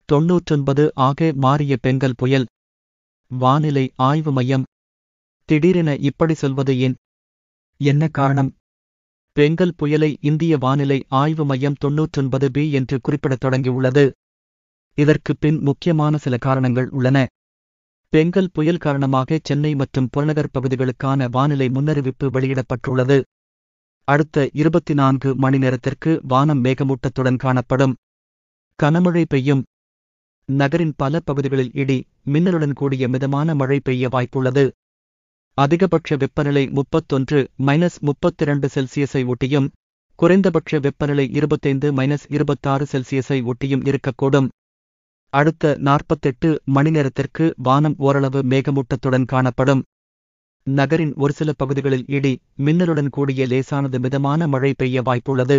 99 ஆக மாறிய பெங்கல் புயல். வானிலை ஆய்வு மையம் திடீரென இப்படி சொல்வது ஏன்? என்ன காரணம்? பெங்கல் புயலை இந்திய வானிலை ஆய்வு மையம் 99B என்று குறிப்பிடத் தொடங்கியுள்ளது. இதற்கு பின் முக்கியமான சில காரணங்கள் உள்ளன. பெங்கல் புயல் காரணமாக சென்னை மற்றும் புறநகர் பகுதிகளுக்கான வானிலை முன்னறிவிப்பு வெளியிடப்பட்டுள்ளது. அடுத்த 24 மணி நேரத்திற்கு வானம் மேகமூட்டத்துடன் காணப்படும். கனமழை பெய்யும். நகரின் பல பகுதிகளில் இடி, மின்னலுடன் கூடிய மிதமான மழை பெய்ய வாய்ப்புள்ளது. அதிகபட்ச வெப்பநிலை 31-32 செல்சியஸை ஒட்டியும், குறைந்தபட்ச வெப்பநிலை 25-26 செல்சியஸை ஒட்டியும் இருக்கக்கூடும். அடுத்த 48 மணி நேரத்திற்கு வானம் ஓரளவு மேகமூட்டத்துடன் காணப்படும். நகரின் ஒரு சில பகுதிகளில் இடி, மின்னலுடன் கூடிய லேசானது மிதமான மழை பெய்ய வாய்ப்புள்ளது.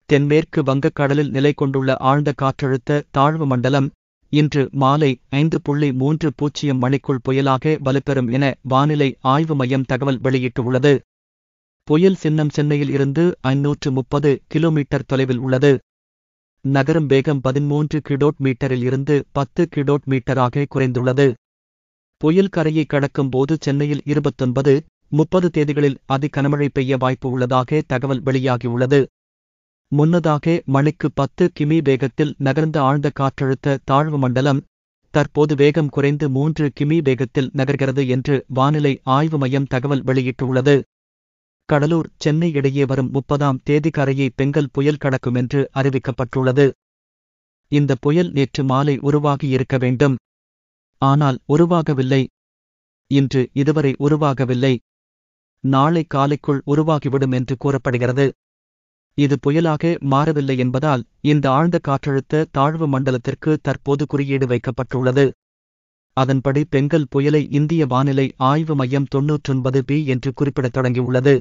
தென்மேற்கு வங்கக்கடலில் நிலை கொண்டுள்ள ஆழ்ந்த காற்றழுத்த தாழ்வு மண்டலம் இன்று மாலை 5:30 மணிக்குள் புயலாக வலுப்பெறும் என வானிலை ஆய்வு மையம் தகவல் வெளியிட்டுள்ளது. புயல் சின்னம் சென்னையில் இருந்து 530 கிலோமீட்டர் தொலைவில் உள்ளது. நகரும் வேகம் 13 கிலோமீட்டரில் இருந்து 10 கிலோமீட்டராக குறைந்துள்ளது. புயல் கரையை கடக்கும் போது சென்னையில் 29-30 தேதிகளில் அதி கனமழை பெய்ய வாய்ப்பு உள்ளதாக தகவல் வெளியாகியுள்ளது. முன்னதாக மணிக்கு 10 கிமீ வேகத்தில் நகர்ந்த ஆழ்ந்த காற்றழுத்த தாழ்வு மண்டலம் தற்போது வேகம் குறைந்து 3 கிமீ வேகத்தில் நகர்கிறது என்று வானிலை ஆய்வு மையம் தகவல் வெளியிட்டுள்ளது. கடலூர் சென்னை இடையே வரும் 30ஆம் தேதி கரையை பெங்கல் புயல் கடக்கும் என்று அறிவிக்கப்பட்டுள்ளது. இந்த புயல் நேற்று மாலை உருவாகி இருக்க வேண்டும். ஆனால் உருவாகவில்லை. இன்று இதுவரை உருவாகவில்லை. நாளை காலைக்குள் உருவாகிவிடும் என்று கூறப்படுகிறது. இது புயலாக மாறவில்லை என்பதால் இந்த ஆழ்ந்த காற்றழுத்த தாழ்வு மண்டலத்திற்கு தற்போது குறியீடு வைக்கப்பட்டுள்ளது. அதன்படி பெங்கல் புயலை இந்திய வானிலை ஆய்வு மையம் 99B என்று குறிப்பிடத் தொடங்கியுள்ளது.